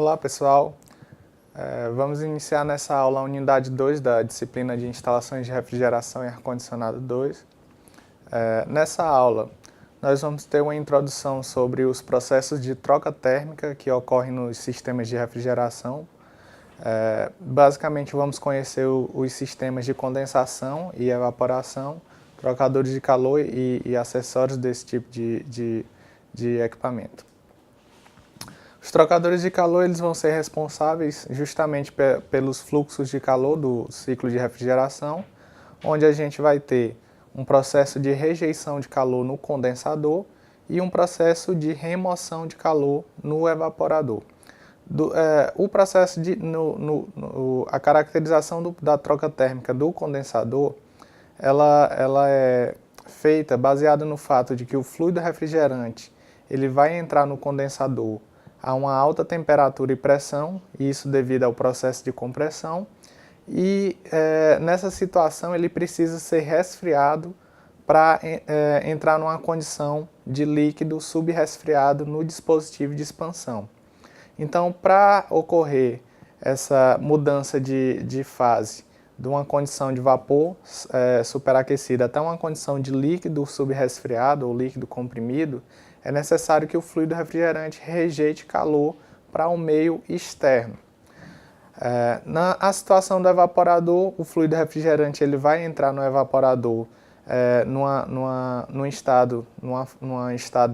Olá pessoal, vamos iniciar nessa aula a unidade 2 da disciplina de Instalações de Refrigeração e Ar-Condicionado 2. Nessa aula nós vamos ter uma introdução sobre os processos de troca térmica que ocorrem nos sistemas de refrigeração. Basicamente vamos conhecer os sistemas de condensação e evaporação, trocadores de calor e acessórios desse tipo de equipamento. Os trocadores de calor eles vão ser responsáveis justamente pelos fluxos de calor do ciclo de refrigeração, onde a gente vai ter um processo de rejeição de calor no condensador e um processo de remoção de calor no evaporador. O processo a caracterização da troca térmica do condensador, ela é feita baseada no fato de que o fluido refrigerante ele vai entrar no condensador a uma alta temperatura e pressão, isso devido ao processo de compressão, e nessa situação ele precisa ser resfriado para entrar numa condição de líquido subresfriado no dispositivo de expansão. Então, para ocorrer essa mudança de fase de uma condição de vapor superaquecido até uma condição de líquido subresfriado ou líquido comprimido, é necessário que o fluido refrigerante rejeite calor para o meio externo. Na situação do evaporador, o fluido refrigerante ele vai entrar no evaporador num estado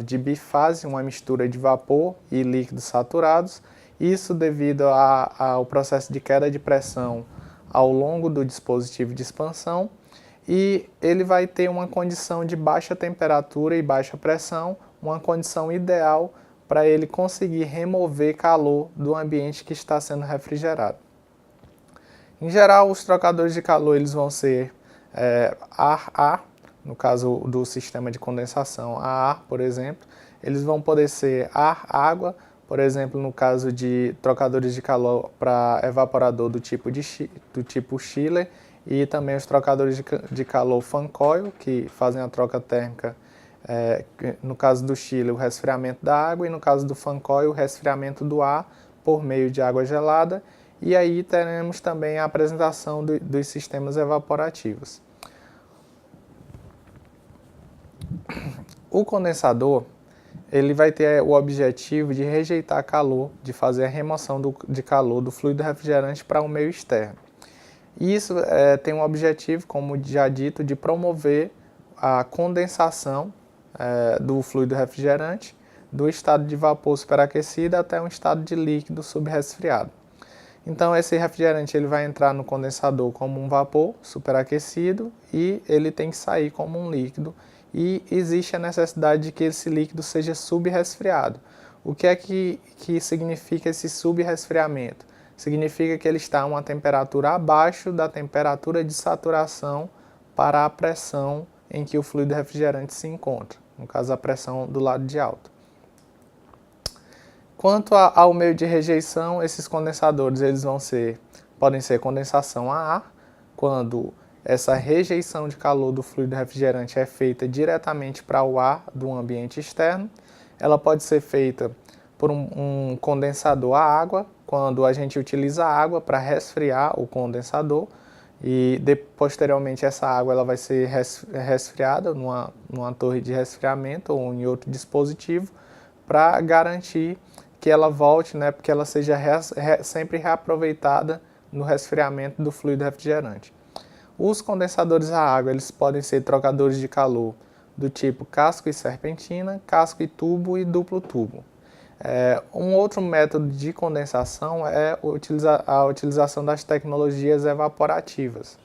de bifase, uma mistura de vapor e líquidos saturados, isso devido ao processo de queda de pressão ao longo do dispositivo de expansão, e ele vai ter uma condição de baixa temperatura e baixa pressão, uma condição ideal para ele conseguir remover calor do ambiente que está sendo refrigerado. Em geral, os trocadores de calor eles vão ser ar-ar, no caso do sistema de condensação a ar, por exemplo. Eles vão poder ser ar-água, por exemplo, no caso de trocadores de calor para evaporador do tipo chiller, e também os trocadores de calor fan coil, que fazem a troca térmica, no caso do chiller, o resfriamento da água, e no caso do fan coil, o resfriamento do ar por meio de água gelada. E aí teremos também a apresentação dos sistemas evaporativos. O condensador ele vai ter o objetivo de rejeitar calor, de fazer a remoção de calor do fluido refrigerante para o meio externo. Isso tem um objetivo, como já dito, de promover a condensação do fluido refrigerante do estado de vapor superaquecido até um estado de líquido subresfriado. Então esse refrigerante ele vai entrar no condensador como um vapor superaquecido e ele tem que sair como um líquido, e existe a necessidade de que esse líquido seja subresfriado. O que é que significa esse subresfriamento? Significa que ele está a uma temperatura abaixo da temperatura de saturação para a pressão em que o fluido refrigerante se encontra, no caso a pressão do lado de alto. Quanto ao meio de rejeição, esses condensadores eles podem ser condensação a ar, quando essa rejeição de calor do fluido refrigerante é feita diretamente para o ar do ambiente externo. Ela pode ser feita por um condensador a água, quando a gente utiliza a água para resfriar o condensador, e posteriormente essa água ela vai ser resfriada numa torre de resfriamento ou em outro dispositivo para garantir que ela volte, porque ela seja sempre reaproveitada no resfriamento do fluido refrigerante. Os condensadores a água eles podem ser trocadores de calor do tipo casco e serpentina, casco e tubo e duplo tubo. Um outro método de condensação é a utilização das tecnologias evaporativas,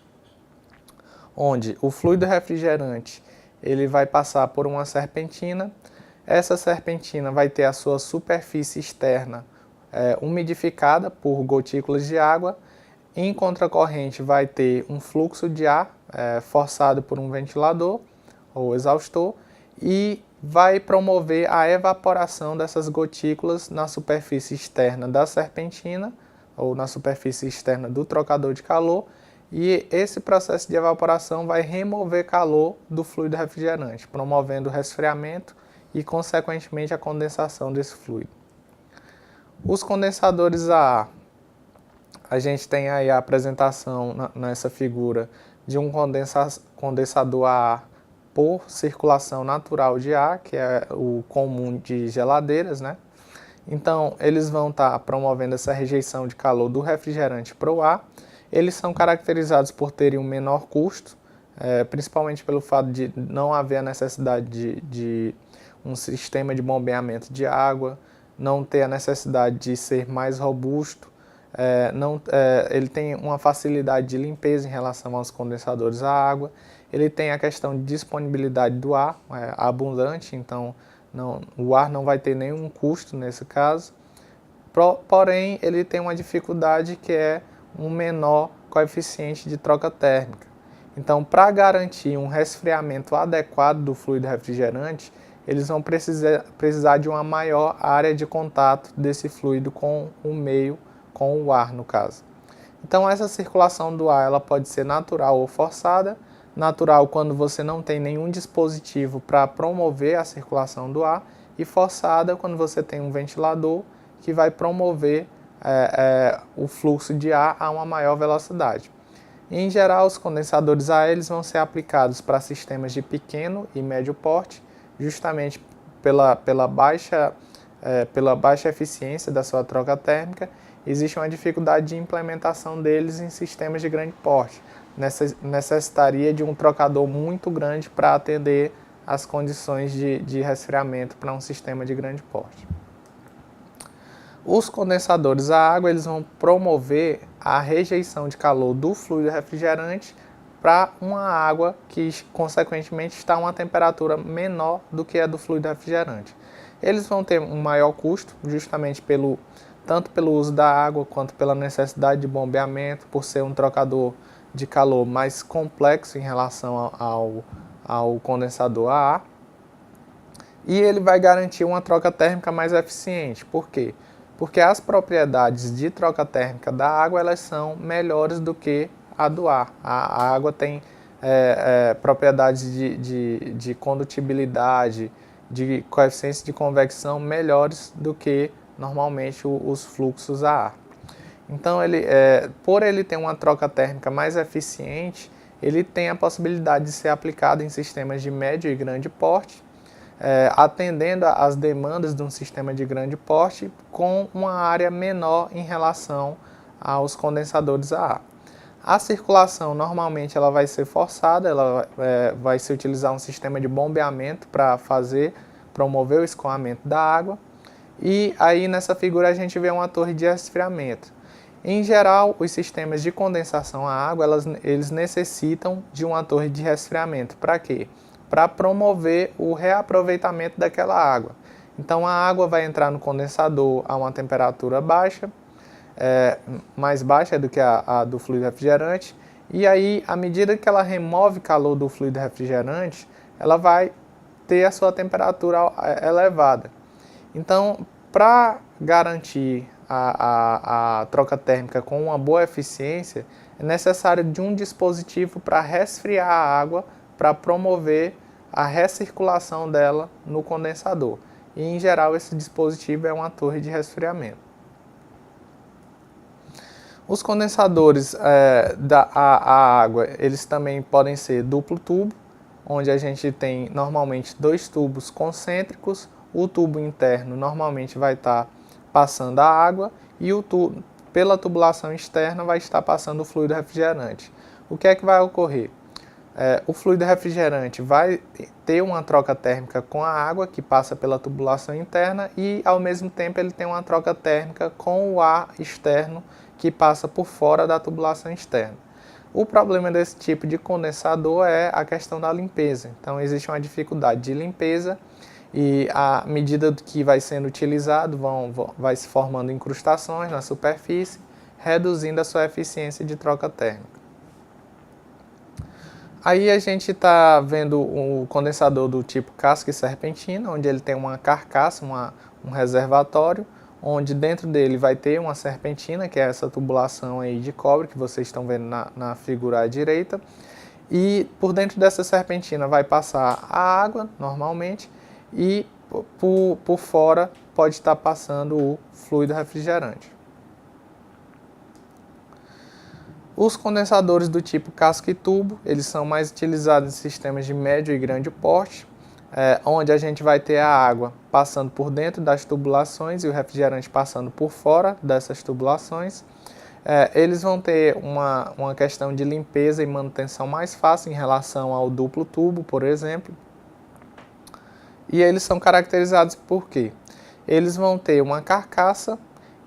onde o fluido refrigerante ele vai passar por uma serpentina. Essa serpentina vai ter a sua superfície externa umidificada por gotículas de água. Em contracorrente vai ter um fluxo de ar forçado por um ventilador ou exaustor, e vai promover a evaporação dessas gotículas na superfície externa da serpentina ou na superfície externa do trocador de calor, e esse processo de evaporação vai remover calor do fluido refrigerante, promovendo o resfriamento e, consequentemente, a condensação desse fluido. Os condensadores AA, a gente tem aí a apresentação nessa figura de um condensador AA por circulação natural de ar, que é o comum de geladeiras, né? Então, eles vão estar promovendo essa rejeição de calor do refrigerante para o ar. Eles são caracterizados por terem um menor custo, principalmente pelo fato de não haver a necessidade de um sistema de bombeamento de água, não ter a necessidade de ser mais robusto, ele tem uma facilidade de limpeza em relação aos condensadores à água, ele tem a questão de disponibilidade do ar abundante, então o ar não vai ter nenhum custo nesse caso, porém ele tem uma dificuldade que é um menor coeficiente de troca térmica. Então, para garantir um resfriamento adequado do fluido refrigerante, eles vão precisar de uma maior área de contato desse fluido com o meio, com o ar no caso. Então, essa circulação do ar ela pode ser natural ou forçada. Natural quando você não tem nenhum dispositivo para promover a circulação do ar, e forçada quando você tem um ventilador que vai promover o fluxo de ar a uma maior velocidade. Em geral, os condensadores AA eles vão ser aplicados para sistemas de pequeno e médio porte, justamente pela baixa eficiência da sua troca térmica. Existe uma dificuldade de implementação deles em sistemas de grande porte. Necessitaria de um trocador muito grande para atender as condições de resfriamento para um sistema de grande porte. Os condensadores à água eles vão promover a rejeição de calor do fluido refrigerante para uma água que, consequentemente, está a uma temperatura menor do que a do fluido refrigerante. Eles vão ter um maior custo, justamente tanto pelo uso da água, quanto pela necessidade de bombeamento, por ser um trocador de calor mais complexo em relação ao condensador AA. E ele vai garantir uma troca térmica mais eficiente. Por quê? Porque as propriedades de troca térmica da água elas são melhores do que a do ar. A água tem propriedades de condutibilidade, de coeficientes de convecção melhores do que normalmente os fluxos a ar. Então, por ele ter uma troca térmica mais eficiente, ele tem a possibilidade de ser aplicado em sistemas de médio e grande porte, atendendo às demandas de um sistema de grande porte com uma área menor em relação aos condensadores a ar. A circulação normalmente ela vai ser forçada, vai se utilizar um sistema de bombeamento para promover o escoamento da água, e aí nessa figura a gente vê uma torre de resfriamento. Em geral, os sistemas de condensação à água eles necessitam de uma torre de resfriamento. Para quê? Para promover o reaproveitamento daquela água. Então a água vai entrar no condensador a uma temperatura baixa, mais baixa do que a do fluido refrigerante, e aí à medida que ela remove calor do fluido refrigerante, ela vai ter a sua temperatura elevada. Então, para garantir a troca térmica com uma boa eficiência, é necessário de um dispositivo para resfriar a água, para promover a recirculação dela no condensador. E, em geral, esse dispositivo é uma torre de resfriamento. Os condensadores a água, eles também podem ser duplo tubo, onde a gente tem normalmente dois tubos concêntricos. O tubo interno normalmente vai estar passando a água e pela tubulação externa vai estar passando o fluido refrigerante. O que é que vai ocorrer? O fluido refrigerante vai ter uma troca térmica com a água que passa pela tubulação interna e, ao mesmo tempo, ele tem uma troca térmica com o ar externo que passa por fora da tubulação externa. O problema desse tipo de condensador é a questão da limpeza. Então, existe uma dificuldade de limpeza e, à medida que vai sendo utilizado, vai se formando incrustações na superfície, reduzindo a sua eficiência de troca térmica. Aí a gente está vendo o condensador do tipo casca e serpentina, onde ele tem uma carcaça, um reservatório, onde dentro dele vai ter uma serpentina, que é essa tubulação aí de cobre que vocês estão vendo na figura à direita. E por dentro dessa serpentina vai passar a água, normalmente, e por fora pode estar passando o fluido refrigerante. Os condensadores do tipo casca e tubo, eles são mais utilizados em sistemas de médio e grande porte, onde a gente vai ter a água passando por dentro das tubulações e o refrigerante passando por fora dessas tubulações. Eles vão ter uma questão de limpeza e manutenção mais fácil em relação ao duplo tubo, por exemplo. E eles são caracterizados por quê? Eles vão ter uma carcaça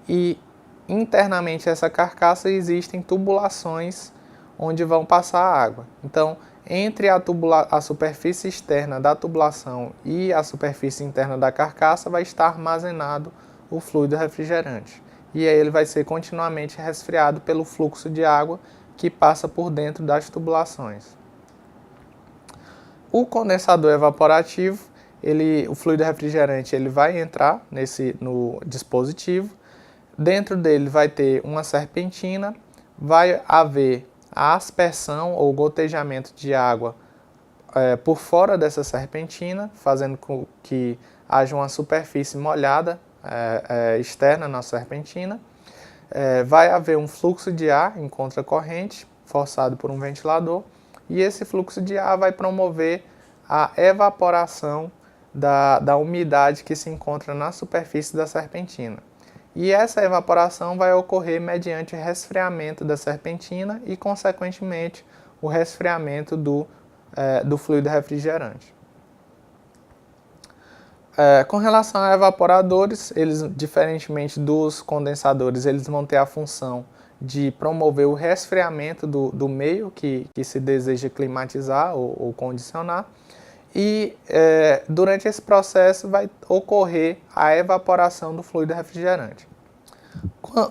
e internamente essa carcaça existem tubulações onde vão passar a água. Então, entre a superfície externa da tubulação e a superfície interna da carcaça vai estar armazenado o fluido refrigerante. E aí ele vai ser continuamente resfriado pelo fluxo de água que passa por dentro das tubulações. O condensador evaporativo, o fluido refrigerante ele vai entrar no dispositivo. Dentro dele vai ter uma serpentina, vai haver a aspersão ou gotejamento de água por fora dessa serpentina, fazendo com que haja uma superfície molhada externa na serpentina. Vai haver um fluxo de ar em contracorrente, forçado por um ventilador, e esse fluxo de ar vai promover a evaporação da umidade que se encontra na superfície da serpentina. E essa evaporação vai ocorrer mediante o resfriamento da serpentina e, consequentemente, o resfriamento do fluido refrigerante. Com relação a evaporadores, eles, diferentemente dos condensadores, eles vão ter a função de promover o resfriamento do meio que se deseja climatizar ou condicionar. E durante esse processo vai ocorrer a evaporação do fluido refrigerante.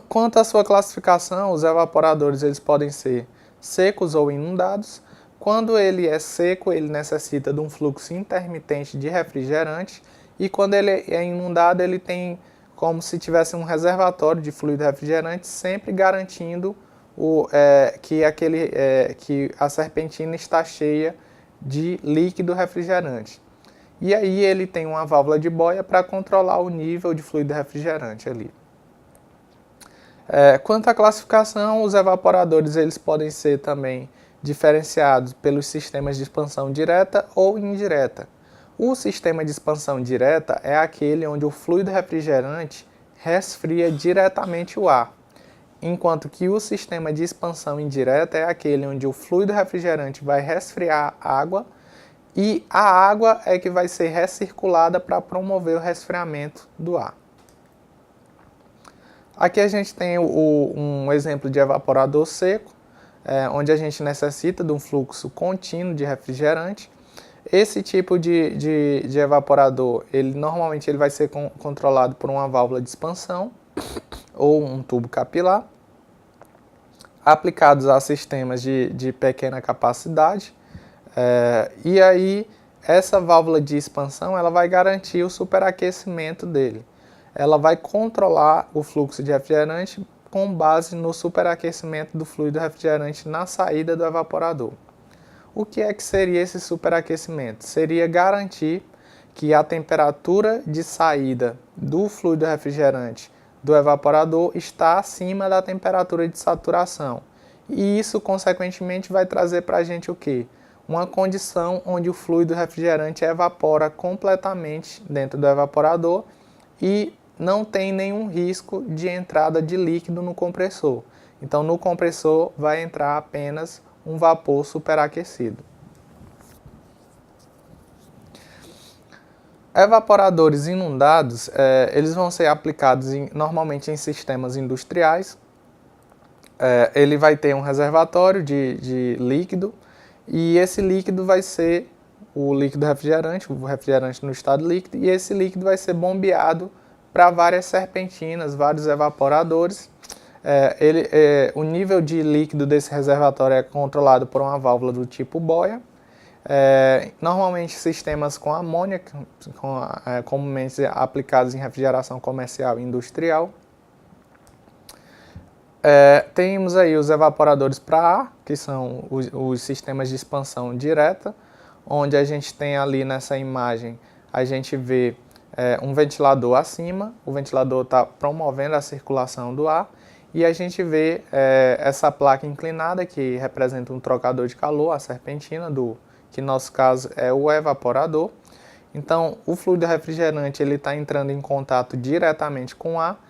Quanto à sua classificação, os evaporadores eles podem ser secos ou inundados. Quando ele é seco, ele necessita de um fluxo intermitente de refrigerante, e quando ele é inundado, ele tem como se tivesse um reservatório de fluido refrigerante, sempre garantindo que a serpentina está cheia de líquido refrigerante. E aí ele tem uma válvula de boia para controlar o nível de fluido refrigerante ali. Quanto à classificação, os evaporadores eles podem ser também diferenciados pelos sistemas de expansão direta ou indireta. O sistema de expansão direta é aquele onde o fluido refrigerante resfria diretamente o ar, enquanto que o sistema de expansão indireta é aquele onde o fluido refrigerante vai resfriar a água e a água é que vai ser recirculada para promover o resfriamento do ar. Aqui a gente tem um exemplo de evaporador seco, onde a gente necessita de um fluxo contínuo de refrigerante. Esse tipo de evaporador, normalmente ele vai ser controlado por uma válvula de expansão ou um tubo capilar, aplicados a sistemas de pequena capacidade. E aí, essa válvula de expansão ela vai garantir o superaquecimento dele. Ela vai controlar o fluxo de refrigerante com base no superaquecimento do fluido refrigerante na saída do evaporador. O que é que seria esse superaquecimento? Seria garantir que a temperatura de saída do fluido refrigerante do evaporador está acima da temperatura de saturação. E isso, consequentemente, vai trazer para a gente o quê? Uma condição onde o fluido refrigerante evapora completamente dentro do evaporador e não tem nenhum risco de entrada de líquido no compressor. Então, no compressor vai entrar apenas um vapor superaquecido. Evaporadores inundados, eles vão ser aplicados normalmente em sistemas industriais. Ele vai ter um reservatório de líquido e esse líquido vai ser o líquido refrigerante, o refrigerante no estado líquido, e esse líquido vai ser bombeado para várias serpentinas, vários evaporadores. O nível de líquido desse reservatório é controlado por uma válvula do tipo boia. Normalmente sistemas com amônia, comumente aplicados em refrigeração comercial e industrial. Temos aí os evaporadores para ar, que são os sistemas de expansão direta, onde a gente tem ali nessa imagem, a gente vê um ventilador acima, o ventilador está promovendo a circulação do ar, e a gente vê essa placa inclinada que representa um trocador de calor, a serpentina, que no nosso caso é o evaporador. Então, o fluido refrigerante está entrando em contato diretamente com o ar,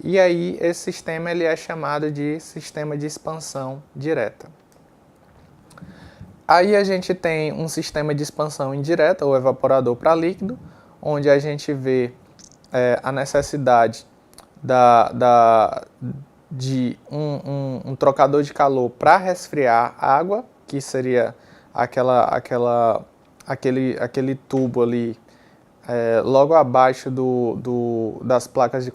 e aí esse sistema ele é chamado de sistema de expansão direta. Aí a gente tem um sistema de expansão indireta, ou evaporador para líquido, onde a gente vê a necessidade de um trocador de calor para resfriar água, que seria aquele tubo ali logo abaixo das placas de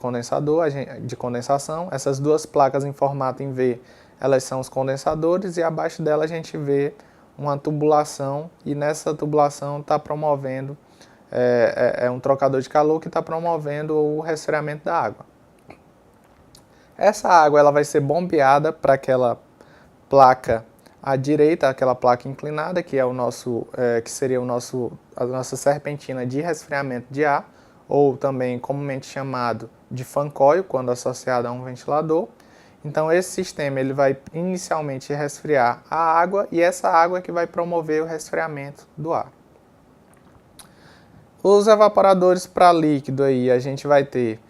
condensação. Essas duas placas em formato em V, elas são os condensadores, e abaixo dela a gente vê uma tubulação, e nessa tubulação está promovendo, um trocador de calor que está promovendo o resfriamento da água. Essa água ela vai ser bombeada para aquela placa à direita, aquela placa inclinada, que seria a nossa serpentina de resfriamento de ar, ou também comumente chamado de fan coil, quando associado a um ventilador. Então esse sistema ele vai inicialmente resfriar a água, e essa água é que vai promover o resfriamento do ar. Os evaporadores para líquido aí a gente vai ter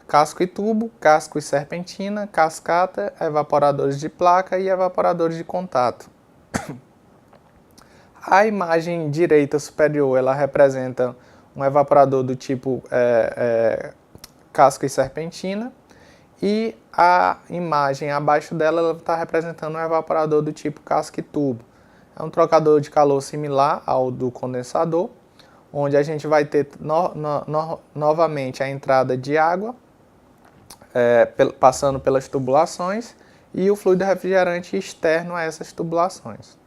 casco e tubo, casco e serpentina, cascata, evaporadores de placa e evaporadores de contato. A imagem direita superior ela representa um evaporador do tipo casco e serpentina, e a imagem abaixo dela está representando um evaporador do tipo casco e tubo. É um trocador de calor similar ao do condensador, onde a gente vai ter novamente a entrada de água, passando pelas tubulações, e o fluido refrigerante externo a essas tubulações.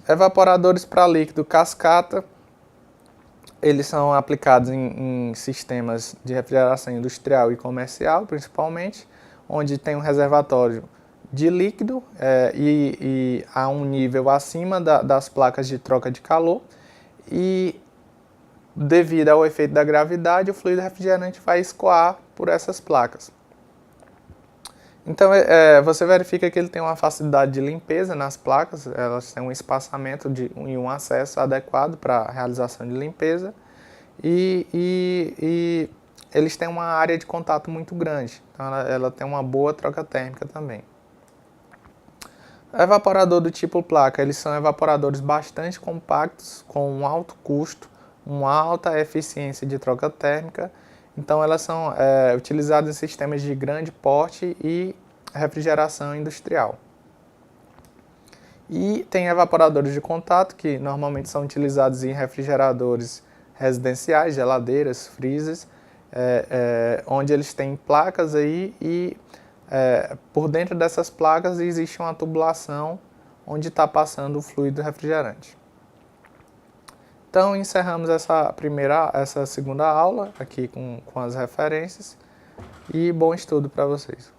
Evaporadores para líquido cascata, eles são aplicados em sistemas de refrigeração industrial e comercial, principalmente, onde tem um reservatório de líquido e a um nível acima das placas de troca de calor, e devido ao efeito da gravidade, o fluido refrigerante vai escoar por essas placas. Então, você verifica que ele tem uma facilidade de limpeza nas placas, elas têm um espaçamento e um acesso adequado para a realização de limpeza, e eles têm uma área de contato muito grande, então ela tem uma boa troca térmica também. Evaporador do tipo placa, eles são evaporadores bastante compactos, com um alto custo, uma alta eficiência de troca térmica. Então elas são utilizadas em sistemas de grande porte e refrigeração industrial. E tem evaporadores de contato, que normalmente são utilizados em refrigeradores residenciais, geladeiras, freezers, onde eles têm placas aí, e por dentro dessas placas existe uma tubulação onde está passando o fluido refrigerante. Então encerramos essa segunda aula aqui com as referências, e bom estudo para vocês.